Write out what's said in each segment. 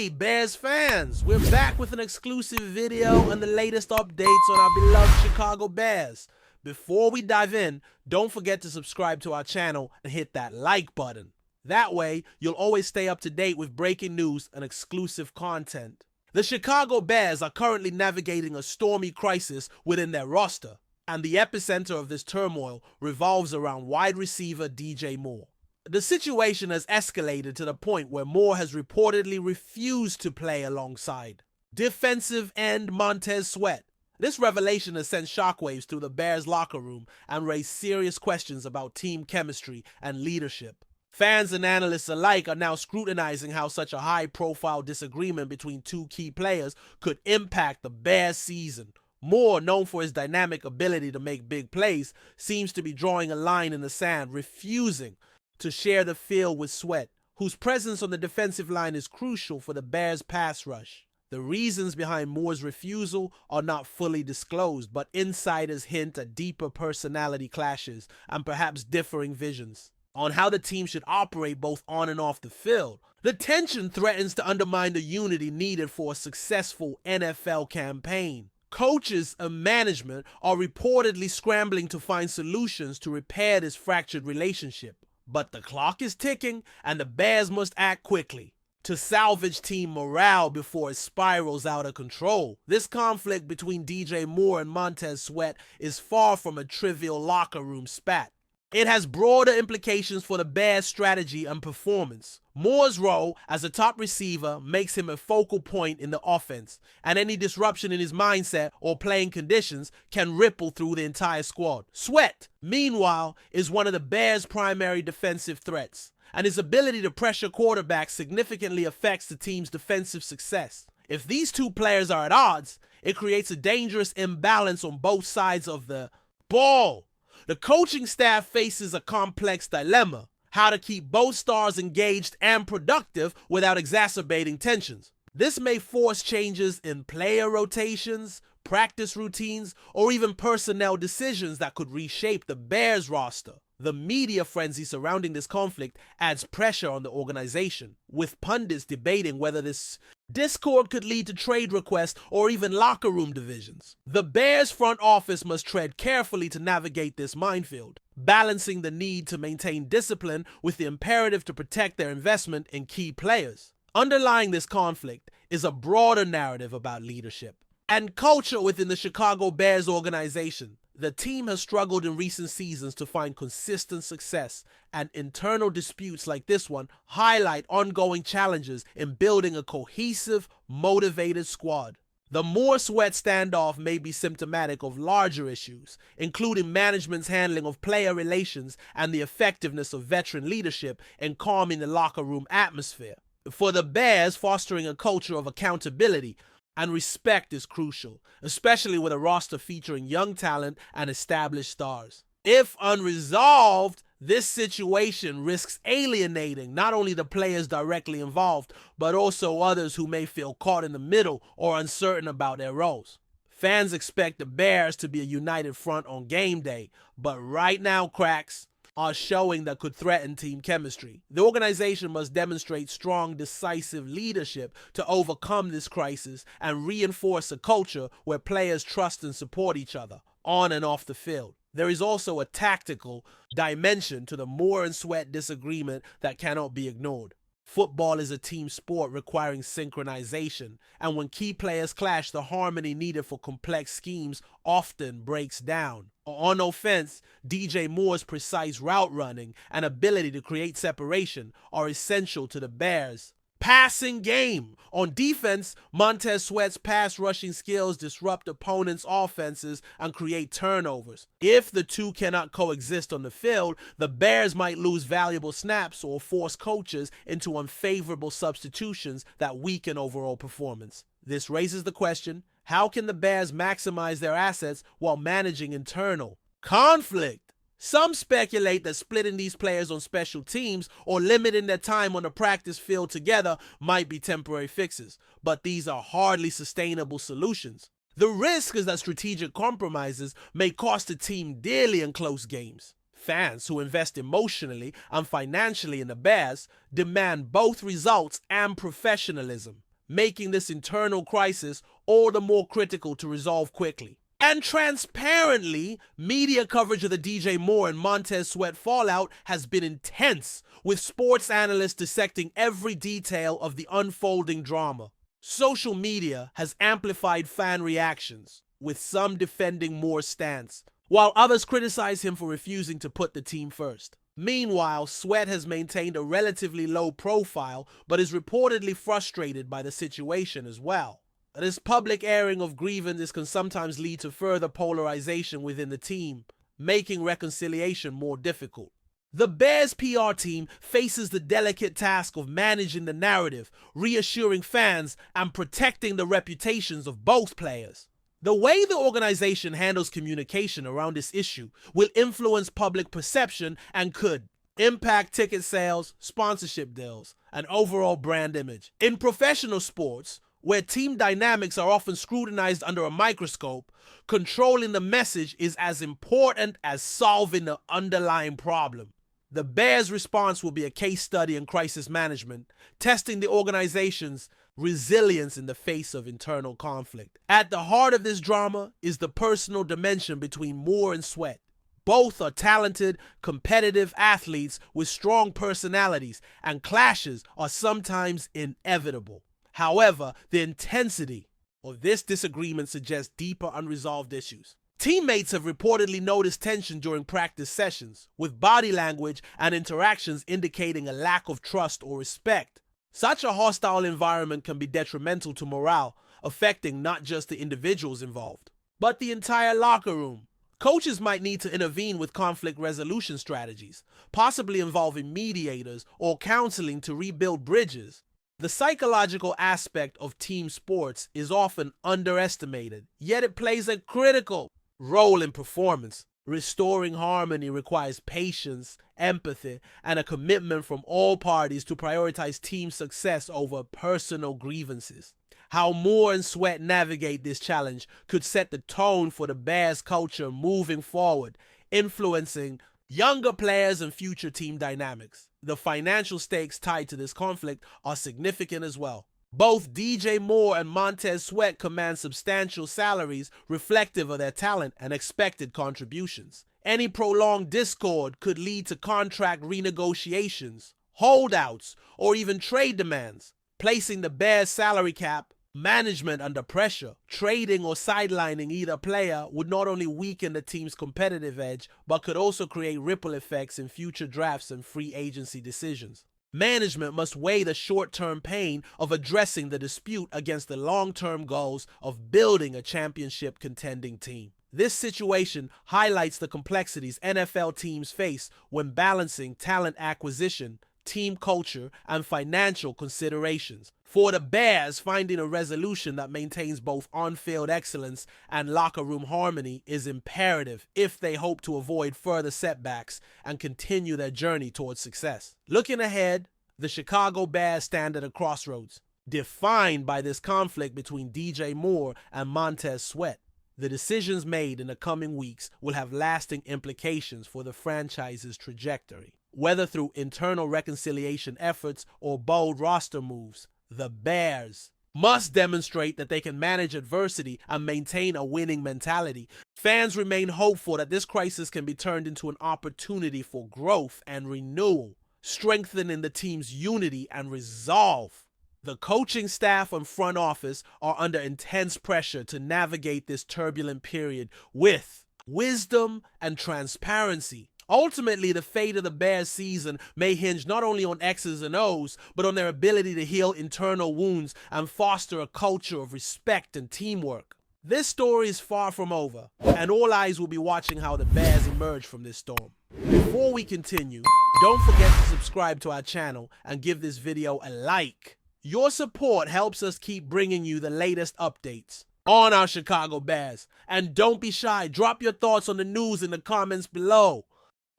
Hey Bears fans, we're back with an exclusive video and the latest updates on our beloved Chicago Bears. Before we dive in, don't forget to subscribe to our channel and hit that like button. That way, you'll always stay up to date with breaking news and exclusive content. The Chicago Bears are currently navigating a stormy crisis within their roster, and the epicenter of this turmoil revolves around wide receiver DJ Moore. The situation has escalated to the point where Moore has reportedly refused to play alongside defensive end Montez Sweat. This revelation has sent shockwaves through the Bears locker room and raised serious questions about team chemistry and leadership. Fans and analysts alike are now scrutinizing how such a high-profile disagreement between two key players could impact the Bears' season. Moore, known for his dynamic ability to make big plays, seems to be drawing a line in the sand, refusing to share the field with Sweat, whose presence on the defensive line is crucial for the Bears' pass rush. The reasons behind Moore's refusal are not fully disclosed, but insiders hint at deeper personality clashes and perhaps differing visions on how the team should operate both on and off the field. The tension threatens to undermine the unity needed for a successful NFL campaign. Coaches and management are reportedly scrambling to find solutions to repair this fractured relationship. But the clock is ticking, and the Bears must act quickly to salvage team morale before it spirals out of control. This conflict between DJ Moore and Montez Sweat is far from a trivial locker room spat. It has broader implications for the Bears' strategy and performance. Moore's role as a top receiver makes him a focal point in the offense, and any disruption in his mindset or playing conditions can ripple through the entire squad. Sweat, meanwhile, is one of the Bears' primary defensive threats, and his ability to pressure quarterbacks significantly affects the team's defensive success. If these two players are at odds, it creates a dangerous imbalance on both sides of the ball. The coaching staff faces a complex dilemma: how to keep both stars engaged and productive without exacerbating tensions. This may force changes in player rotations, practice routines, or even personnel decisions that could reshape the Bears roster. The media frenzy surrounding this conflict adds pressure on the organization, with pundits debating whether this discord could lead to trade requests or even locker room divisions. The Bears front office must tread carefully to navigate this minefield, balancing the need to maintain discipline with the imperative to protect their investment in key players. Underlying this conflict is a broader narrative about leadership and culture within the Chicago Bears organization. The team has struggled in recent seasons to find consistent success, and internal disputes like this one highlight ongoing challenges in building a cohesive, motivated squad. The Moore-Sweat standoff may be symptomatic of larger issues, including management's handling of player relations and the effectiveness of veteran leadership in calming the locker room atmosphere. For the Bears, fostering a culture of accountability and respect is crucial, especially with a roster featuring young talent and established stars. If unresolved, this situation risks alienating not only the players directly involved, but also others who may feel caught in the middle or uncertain about their roles. Fans expect the Bears to be a united front on game day, but right now cracks are showing that could threaten team chemistry. The organization must demonstrate strong, decisive leadership to overcome this crisis and reinforce a culture where players trust and support each other, on and off the field. There is also a tactical dimension to the Moore and Sweat disagreement that cannot be ignored. Football is a team sport requiring synchronization, and when key players clash, the harmony needed for complex schemes often breaks down. On offense, DJ Moore's precise route running and ability to create separation are essential to the Bears' passing game. On defense, Montez Sweat's pass rushing skills disrupt opponents' offenses and create turnovers. If the two cannot coexist on the field, the Bears might lose valuable snaps or force coaches into unfavorable substitutions that weaken overall performance. This raises the question: how can the Bears maximize their assets while managing internal conflict? Some speculate that splitting these players on special teams or limiting their time on the practice field together might be temporary fixes, but these are hardly sustainable solutions. The risk is that strategic compromises may cost the team dearly in close games. Fans who invest emotionally and financially in the Bears demand both results and professionalism. making this internal crisis all the more critical to resolve quickly. And transparently, media coverage of the DJ Moore and Montez Sweat fallout has been intense, with sports analysts dissecting every detail of the unfolding drama. Social media has amplified fan reactions, with some defending Moore's stance, while others criticize him for refusing to put the team first. Meanwhile, Sweat has maintained a relatively low profile, but is reportedly frustrated by the situation as well. This public airing of grievances can sometimes lead to further polarization within the team, making reconciliation more difficult. The Bears PR team faces the delicate task of managing the narrative, reassuring fans, and protecting the reputations of both players. The way the organization handles communication around this issue will influence public perception and could impact ticket sales, sponsorship deals, and overall brand image. In professional sports, where team dynamics are often scrutinized under a microscope, controlling the message is as important as solving the underlying problem. The Bears' response will be a case study in crisis management, testing the organization's resilience in the face of internal conflict. At the heart of this drama is the personal dimension between Moore and Sweat. Both are talented, competitive athletes with strong personalities, and clashes are sometimes inevitable. However, the intensity of this disagreement suggests deeper unresolved issues. Teammates have reportedly noticed tension during practice sessions, with body language and interactions indicating a lack of trust or respect. Such a hostile environment can be detrimental to morale, affecting not just the individuals involved, but the entire locker room. Coaches might need to intervene with conflict resolution strategies, possibly involving mediators or counseling to rebuild bridges. The psychological aspect of team sports is often underestimated, yet it plays a critical role in performance. Restoring harmony requires patience, empathy, and a commitment from all parties to prioritize team success over personal grievances. How Moore and Sweat navigate this challenge could set the tone for the Bears culture moving forward, influencing younger players and future team dynamics. The financial stakes tied to this conflict are significant as well. Both DJ Moore and Montez Sweat command substantial salaries reflective of their talent and expected contributions. Any prolonged discord could lead to contract renegotiations, holdouts, or even trade demands, placing the Bears' salary cap management under pressure. Trading or sidelining either player would not only weaken the team's competitive edge, but could also create ripple effects in future drafts and free agency decisions. Management must weigh the short-term pain of addressing the dispute against the long-term goals of building a championship contending team. This situation highlights the complexities NFL teams face when balancing talent acquisition, team culture, and financial considerations. For the Bears, finding a resolution that maintains both on-field excellence and locker room harmony is imperative if they hope to avoid further setbacks and continue their journey towards success. Looking ahead, the Chicago Bears stand at a crossroads, defined by this conflict between DJ Moore and Montez Sweat. The decisions made in the coming weeks will have lasting implications for the franchise's trajectory. Whether through internal reconciliation efforts or bold roster moves, the Bears must demonstrate that they can manage adversity and maintain a winning mentality. Fans remain hopeful that this crisis can be turned into an opportunity for growth and renewal, strengthening the team's unity and resolve. The coaching staff and front office are under intense pressure to navigate this turbulent period with wisdom and transparency. Ultimately, the fate of the Bears season may hinge not only on X's and O's, but on their ability to heal internal wounds and foster a culture of respect and teamwork. This story is far from over, and all eyes will be watching how the Bears emerge from this storm. Before we continue, don't forget to subscribe to our channel and give this video a like. Your support helps us keep bringing you the latest updates on our Chicago Bears. And don't be shy, drop your thoughts on the news in the comments below.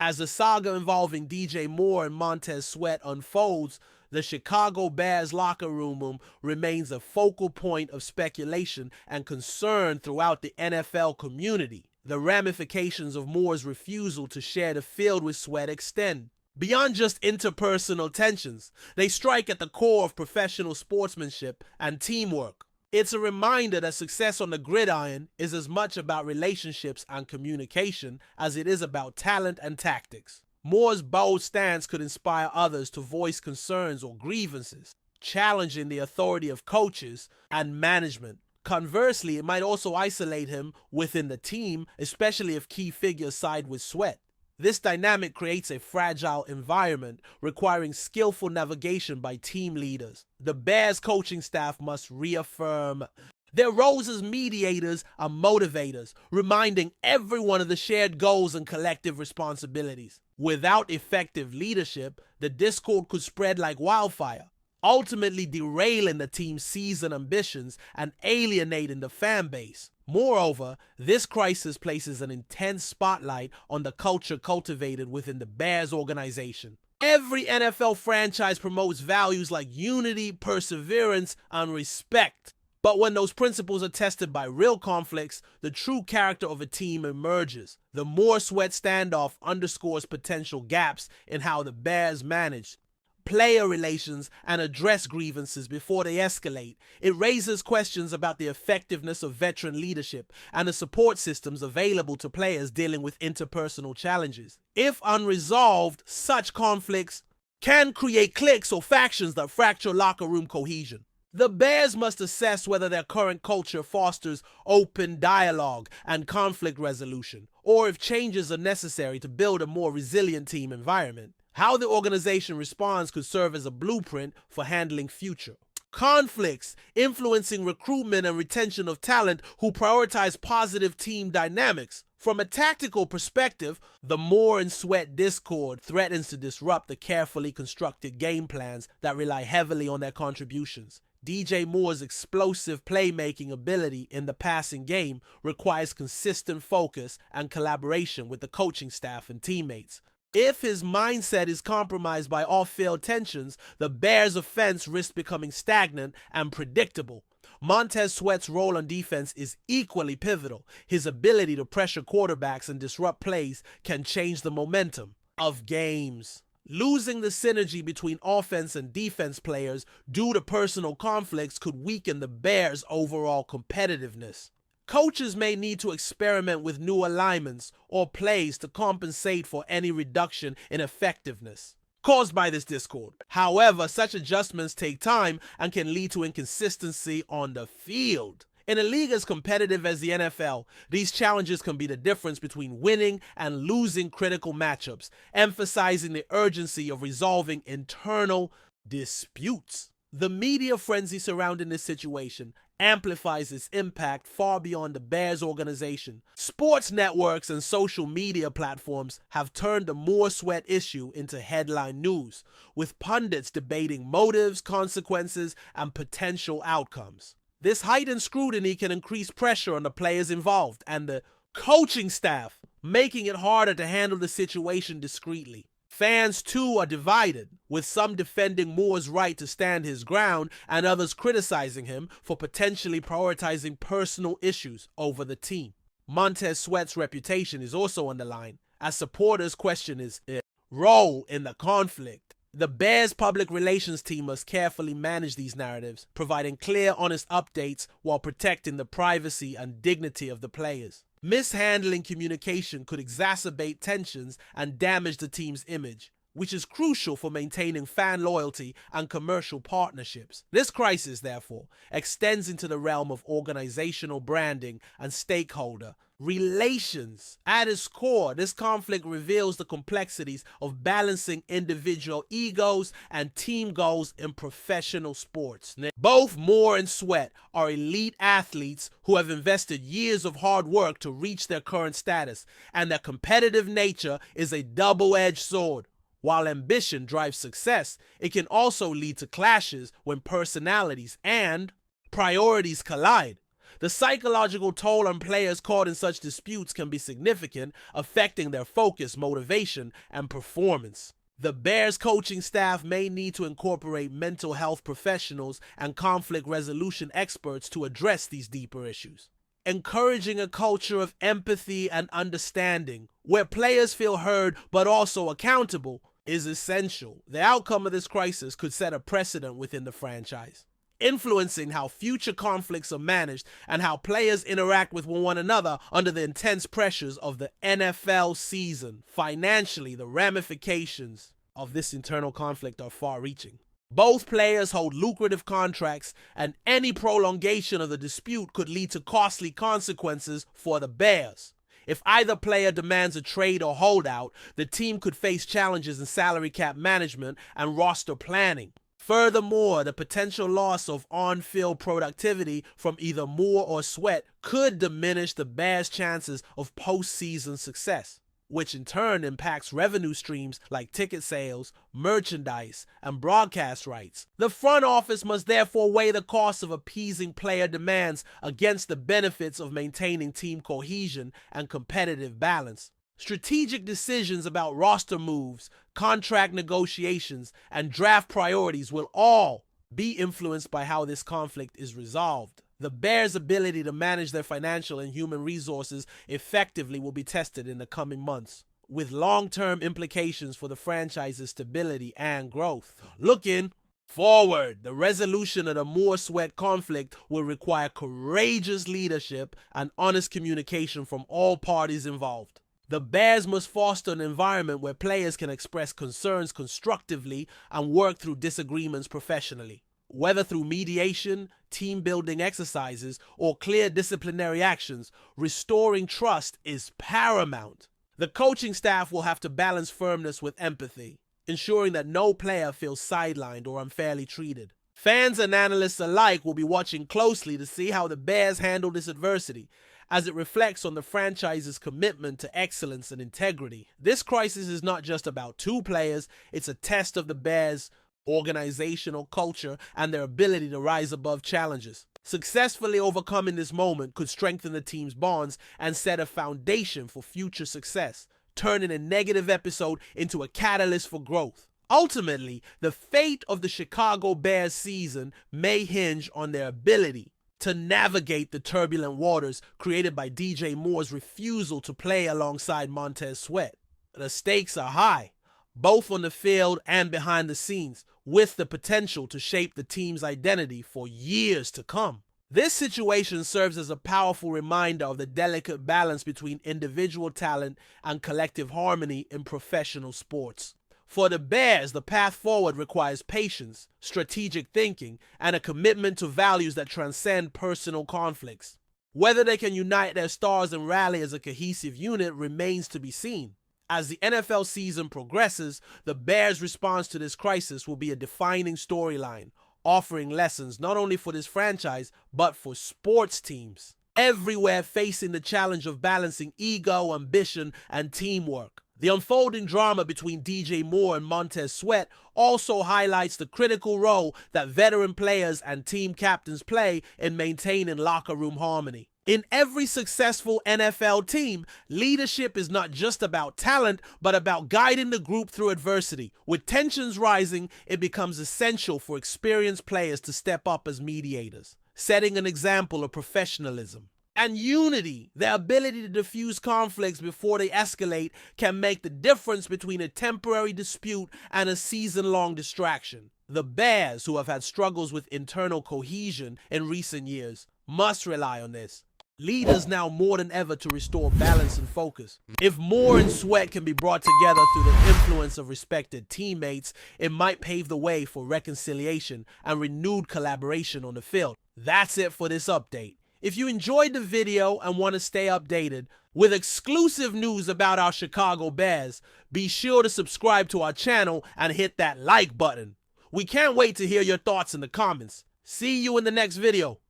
As the saga involving DJ Moore and Montez Sweat unfolds, the Chicago Bears locker room remains a focal point of speculation and concern throughout the NFL community. The ramifications of Moore's refusal to share the field with Sweat extend Beyond just interpersonal tensions, they strike at the core of professional sportsmanship and teamwork. It's a reminder that success on the gridiron is as much about relationships and communication as it is about talent and tactics. Moore's bold stance could inspire others to voice concerns or grievances, challenging the authority of coaches and management. Conversely, it might also isolate him within the team, especially if key figures side with Sweat. This dynamic creates a fragile environment requiring skillful navigation by team leaders. The Bears coaching staff must reaffirm their roles as mediators and motivators, reminding everyone of the shared goals and collective responsibilities. Without effective leadership, the discord could spread like wildfire, ultimately derailing the team's season ambitions and alienating the fan base. Moreover, this crisis places an intense spotlight on the culture cultivated within the Bears organization. Every NFL franchise promotes values like unity, perseverance, and respect. But when those principles are tested by real conflicts, the true character of a team emerges. The Moore-Sweat standoff underscores potential gaps in how the Bears manage player relations and address grievances before they escalate. It raises questions about the effectiveness of veteran leadership and the support systems available to players dealing with interpersonal challenges. If unresolved, such conflicts can create cliques or factions that fracture locker room cohesion. The Bears must assess whether their current culture fosters open dialogue and conflict resolution, or if changes are necessary to build a more resilient team environment. How the organization responds could serve as a blueprint for handling future conflicts, influencing recruitment and retention of talent who prioritize positive team dynamics. From a tactical perspective, the Moore and Sweat discord threatens to disrupt the carefully constructed game plans that rely heavily on their contributions. DJ Moore's explosive playmaking ability in the passing game requires consistent focus and collaboration with the coaching staff and teammates. If his mindset is compromised by off-field tensions, the Bears' offense risks becoming stagnant and predictable. Montez Sweat's role on defense is equally pivotal. His ability to pressure quarterbacks and disrupt plays can change the momentum of games. Losing the synergy between offense and defense players due to personal conflicts could weaken the Bears' overall competitiveness. Coaches may need to experiment with new alignments or plays to compensate for any reduction in effectiveness caused by this discord. However, such adjustments take time and can lead to inconsistency on the field. In a league as competitive as the NFL, these challenges can be the difference between winning and losing critical matchups, emphasizing the urgency of resolving internal disputes. The media frenzy surrounding this situation amplifies its impact far beyond the Bears organization. Sports networks and social media platforms have turned the Moore-Sweat issue into headline news, with pundits debating motives, consequences, and potential outcomes. This heightened scrutiny can increase pressure on the players involved and the coaching staff, making it harder to handle the situation discreetly. Fans, too, are divided, with some defending Moore's right to stand his ground and others criticizing him for potentially prioritizing personal issues over the team. Montez Sweat's reputation is also on the line, as supporters question his role in the conflict. The Bears' public relations team must carefully manage these narratives, providing clear, honest updates while protecting the privacy and dignity of the players. Mishandling communication could exacerbate tensions and damage the team's image, which is crucial for maintaining fan loyalty and commercial partnerships. This crisis, therefore, extends into the realm of organizational branding and stakeholder relations. At its core, this conflict reveals the complexities of balancing individual egos and team goals in professional sports. Both Moore and Sweat are elite athletes who have invested years of hard work to reach their current status, and their competitive nature is a double-edged sword. While ambition drives success, it can also lead to clashes when personalities and priorities collide. The psychological toll on players caught in such disputes can be significant, affecting their focus, motivation, and performance. The Bears coaching staff may need to incorporate mental health professionals and conflict resolution experts to address these deeper issues. Encouraging a culture of empathy and understanding, where players feel heard but also accountable, is essential. The outcome of this crisis could set a precedent within the franchise, influencing how future conflicts are managed and how players interact with one another under the intense pressures of the NFL season. Financially, the ramifications of this internal conflict are far-reaching. Both players hold lucrative contracts, and any prolongation of the dispute could lead to costly consequences for the Bears. If either player demands a trade or holdout, the team could face challenges in salary cap management and roster planning. Furthermore, the potential loss of on-field productivity from either Moore or Sweat could diminish the Bears' chances of postseason success, which in turn impacts revenue streams like ticket sales, merchandise, and broadcast rights. The front office must therefore weigh the cost of appeasing player demands against the benefits of maintaining team cohesion and competitive balance. Strategic decisions about roster moves, contract negotiations, and draft priorities will all be influenced by how this conflict is resolved. The Bears' ability to manage their financial and human resources effectively will be tested in the coming months, with long-term implications for the franchise's stability and growth. Looking forward, the resolution of the Moore-Sweat conflict will require courageous leadership and honest communication from all parties involved. The Bears must foster an environment where players can express concerns constructively and work through disagreements professionally. Whether through mediation, team-building exercises, or clear disciplinary actions, restoring trust is paramount. The coaching staff will have to balance firmness with empathy, ensuring that no player feels sidelined or unfairly treated. Fans and analysts alike will be watching closely to see how the Bears handle this adversity, as it reflects on the franchise's commitment to excellence and integrity. This crisis is not just about two players, it's a test of the Bears' organizational culture and their ability to rise above challenges. Successfully overcoming this moment could strengthen the team's bonds and set a foundation for future success, turning a negative episode into a catalyst for growth. Ultimately, the fate of the Chicago Bears season may hinge on their ability to navigate the turbulent waters created by DJ Moore's refusal to play alongside MONTEZ Sweat. The stakes are high, both on the field and behind the scenes, with the potential to shape the team's identity for years to come. This situation serves as a powerful reminder of the delicate balance between individual talent and collective harmony in professional sports. For the Bears, the path forward requires patience, strategic thinking, and a commitment to values that transcend personal conflicts. Whether they can unite their stars and rally as a cohesive unit remains to be seen. As the NFL season progresses, the Bears' response to this crisis will be a defining storyline, offering lessons not only for this franchise, but for sports teams everywhere facing the challenge of balancing ego, ambition, and teamwork. The unfolding drama between DJ Moore and MONTEZ Sweat also highlights the critical role that veteran players and team captains play in maintaining locker room harmony. In every successful NFL team, leadership is not just about talent, but about guiding the group through adversity. With tensions rising, it becomes essential for experienced players to step up as mediators, setting an example of professionalism and unity. The ability to diffuse conflicts before they escalate can make the difference between a temporary dispute and a season-long distraction. The Bears, who have had struggles with internal cohesion in recent years, must rely on this. Leaders now more than ever to restore balance and focus. If Moore and Sweat can be brought together through the influence of respected teammates, it might pave the way for reconciliation and renewed collaboration on the field. That's it for this update. If you enjoyed the video and want to stay updated with exclusive news about our Chicago Bears, be sure to subscribe to our channel and hit that like button. We can't wait to hear your thoughts in the comments. See you in the next video.